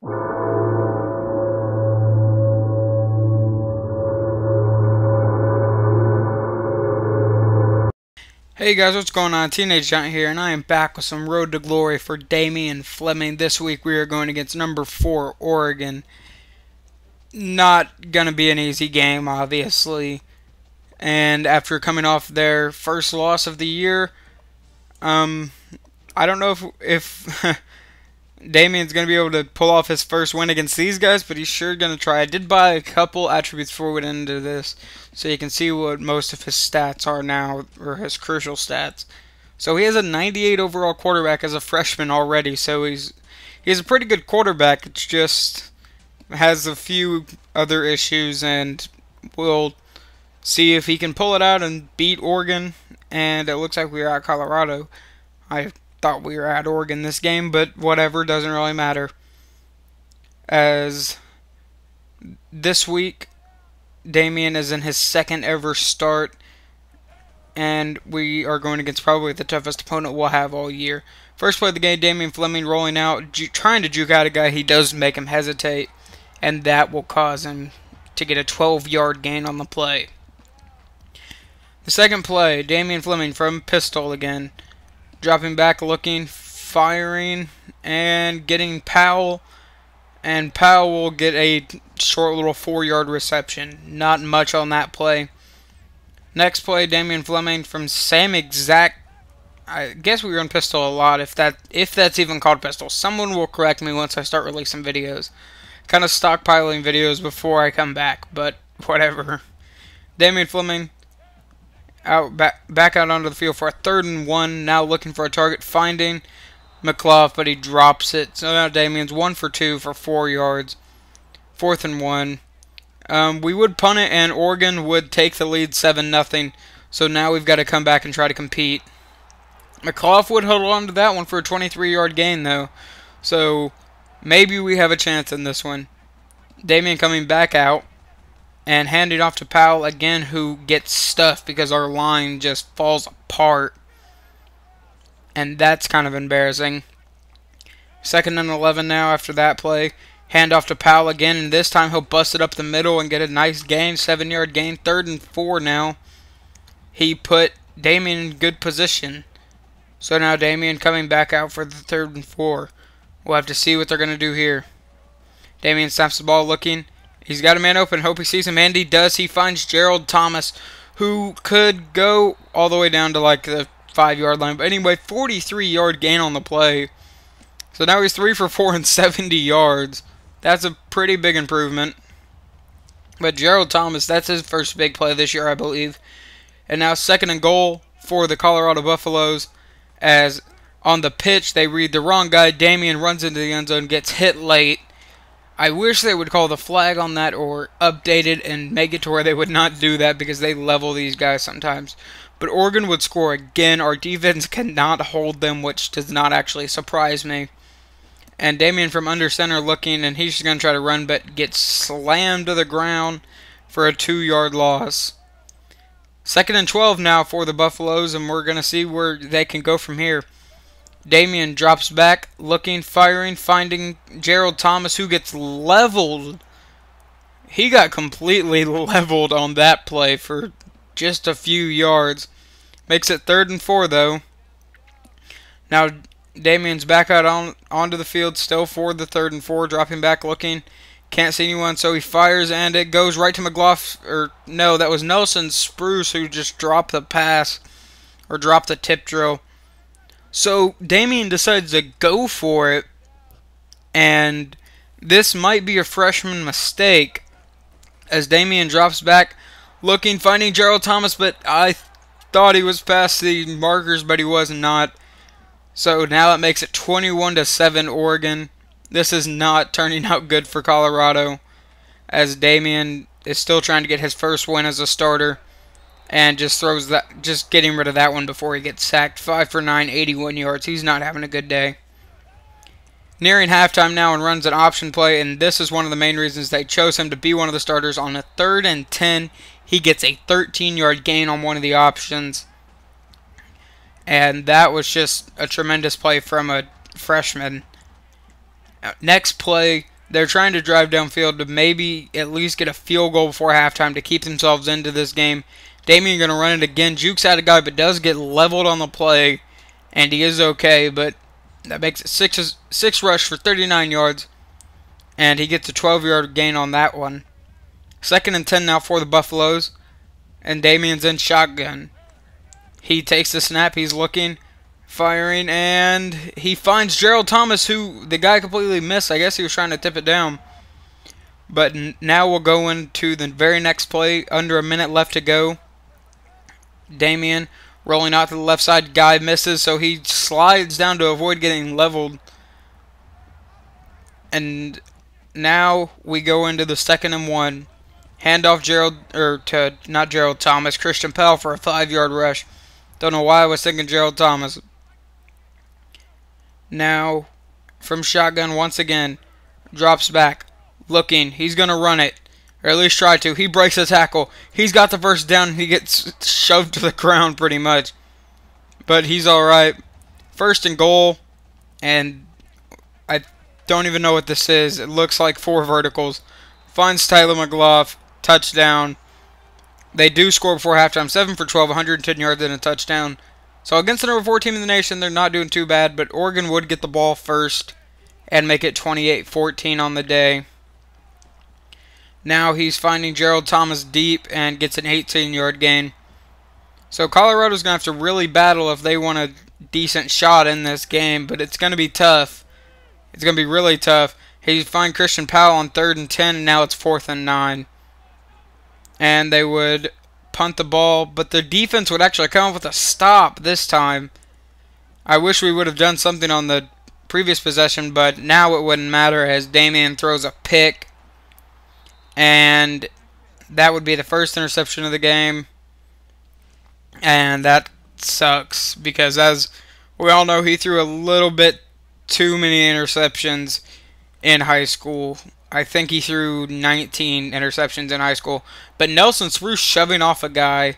Hey guys, what's going on? Teenage Giant here, and I am back with some Road to Glory for Damian Flemming. This week we are going against number 4, Oregon. Not gonna be an easy game, obviously. And after coming off their first loss of the year, I don't know if Damian's gonna be able to pull off his first win against these guys, but he's sure gonna try. I did buy a couple attributes before we went into this, so you can see what most of his stats are now, or his crucial stats. So he has a 98 overall quarterback as a freshman already, so he's a pretty good quarterback. It's just has a few other issues, and we'll see if he can pull it out and beat Oregon. And it looks like we are at Colorado. I thought we were at Oregon this game, but whatever, doesn't really matter. As this week, Damian is in his second ever start, and we are going against probably the toughest opponent we'll have all year. First play of the game, Damian Flemming rolling out, trying to juke out a guy. He does make him hesitate, and that will cause him to get a 12-yard gain on the play. The second play, Damian Flemming from pistol again. Dropping back, looking, firing, and getting Powell. And Powell will get a short little 4-yard reception. Not much on that play. Next play, Damian Flemming from same exact... I guess we run pistol a lot, if that's even called pistol. Someone will correct me once I start releasing videos. Kind of stockpiling videos before I come back, but whatever. Damian Flemming back out onto the field for a 3rd and 1. Now looking for a target, finding McClough, but he drops it. So now Damian's 1 for 2 for 4 yards. 4th and 1. We would punt it, and Oregon would take the lead 7-0. So now we've got to come back and try to compete. McClough would hold on to that one for a 23-yard gain, though. So maybe we have a chance in this one. Damian coming back out and handing off to Powell again, who gets stuffed because our line just falls apart. And that's kind of embarrassing. 2nd and 11 now after that play. Hand off to Powell again, and this time he'll bust it up the middle and get a nice gain, 7-yard gain. 3rd and 4 now. He put Damian in good position. So now Damian coming back out for the 3rd and 4. We'll have to see what they're going to do here. Damian snaps the ball looking. He's got a man open. Hope he sees him, and he does. He finds Gerald Thomas, who could go all the way down to like the 5-yard line. But anyway, 43-yard gain on the play. So now he's 3 for 4 and 70 yards. That's a pretty big improvement. But Gerald Thomas, that's his first big play this year, I believe. And now 2nd and goal for the Colorado Buffaloes. As on the pitch, they read the wrong guy. Damian runs into the end zone, gets hit late. I wish they would call the flag on that or update it and make it to where they would not do that, because they level these guys sometimes. But Oregon would score again. Our defense cannot hold them, which does not actually surprise me. And Damian from under center looking, and he's just going to try to run, but gets slammed to the ground for a 2-yard loss. 2nd and 12 now for the Buffaloes, and we're going to see where they can go from here. Damian drops back, looking, firing, finding Gerald Thomas, who gets leveled. He got completely leveled on that play for just a few yards. Makes it 3rd and 4, though. Now Damian's back out onto the field, still for the 3rd and 4, dropping back, looking. Can't see anyone, so he fires, and it goes right to McClough. Or no, that was Nelson Spruce who just dropped the pass, or dropped the tip drill. So Damian decides to go for it, and this might be a freshman mistake, as Damian drops back, looking, finding Gerald Thomas, but I thought he was past the markers, but he was not. So now it makes it 21-7 Oregon. This is not turning out good for Colorado, as Damian is still trying to get his first win as a starter. And just getting rid of that one before he gets sacked. 5 for 9, 81 yards. He's not having a good day. Nearing halftime now, and runs an option play, and this is one of the main reasons they chose him to be one of the starters. On a 3rd and 10, he gets a 13-yard gain on one of the options. And that was just a tremendous play from a freshman. Next play, they're trying to drive downfield to maybe at least get a field goal before halftime to keep themselves into this game. Damian going to run it again. Jukes out a guy, but does get leveled on the play, and he is okay, but that makes it six rush for 39 yards, and he gets a 12-yard gain on that one. 2nd and 10 now for the Buffaloes, and Damian's in shotgun. He takes the snap, he's looking, firing, and he finds Gerald Thomas, who the guy completely missed. I guess he was trying to tip it down. But now we'll go into the very next play. Under a minute left to go. Damian rolling out to the left side. Guy misses, so he slides down to avoid getting leveled. And now we go into the 2nd and 1. Handoff not Gerald Thomas, Christian Pell for a 5-yard rush. Don't know why I was thinking Gerald Thomas. Now, from shotgun once again, drops back, looking. He's going to run it, or at least try to. He breaks the tackle. He's got the first down, and he gets shoved to the ground pretty much. But he's alright. 1st and goal, and I don't even know what this is. It looks like 4 verticals. Finds Tyler McGlough, touchdown. They do score before halftime. 7 for 12, 110 yards and a touchdown. So against the number 4 team in the nation, they're not doing too bad, but Oregon would get the ball first and make it 28-14 on the day. Now he's finding Gerald Thomas deep and gets an 18-yard gain. So Colorado's going to have to really battle if they want a decent shot in this game, but it's going to be tough. It's going to be really tough. He finds Christian Powell on 3rd and 10, and now it's 4th and 9. And they would punt the ball, but the defense would actually come up with a stop this time. I wish we would have done something on the previous possession, but now it wouldn't matter as Damian throws a pick. And that would be the first interception of the game. And that sucks because, as we all know, he threw a little bit too many interceptions in high school. I think he threw 19 interceptions in high school. But Nelson Spruce shoving off a guy,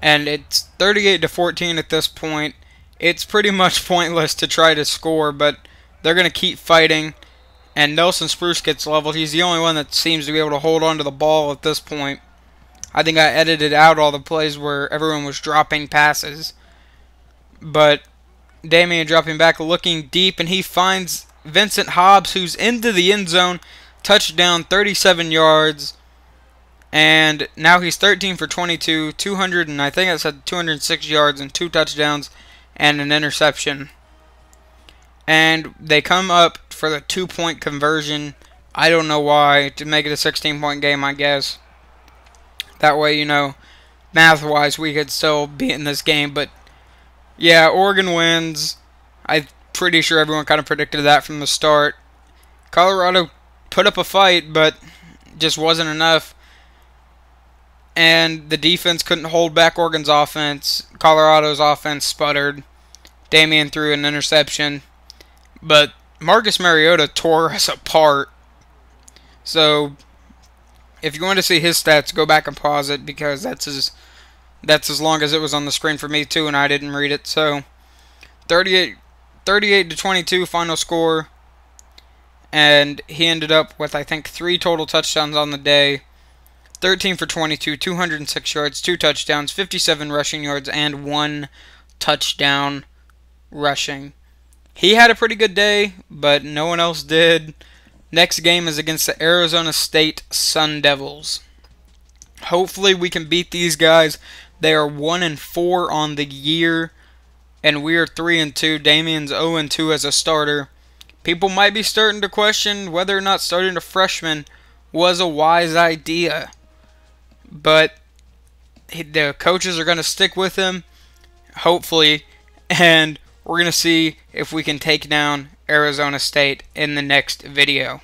and it's 38-14 at this point. It's pretty much pointless to try to score, but they're going to keep fighting. And Nelson Spruce gets leveled. He's the only one that seems to be able to hold on to the ball at this point. I think I edited out all the plays where everyone was dropping passes. But Damian dropping back, looking deep, and he finds Vincent Hobbs, who's into the end zone. Touchdown, 37 yards. And now he's 13 for 22, 200, and I think I said 206 yards and 2 touchdowns and an interception. And they come up for the 2-point conversion. I don't know why, to make it a 16-point game, I guess. That way, you know, math-wise, we could still be in this game. But, yeah, Oregon wins. I'm pretty sure everyone kind of predicted that from the start. Colorado put up a fight, but just wasn't enough. And the defense couldn't hold back Oregon's offense. Colorado's offense sputtered. Damian threw an interception. But Marcus Mariota tore us apart. So, if you want to see his stats, go back and pause it, because that's as long as it was on the screen for me too, and I didn't read it. So, 38-22 final score. And he ended up with, I think, 3 total touchdowns on the day. 13 for 22, 206 yards, 2 touchdowns, 57 rushing yards, and 1 touchdown rushing. He had a pretty good day, but no one else did. Next game is against the Arizona State Sun Devils. Hopefully we can beat these guys. They are 1-4 on the year, and we are 3-2. Damian's 0-2 as a starter. People might be starting to question whether or not starting a freshman was a wise idea. But the coaches are going to stick with him, hopefully, and we're going to see if we can take down Arizona State in the next video.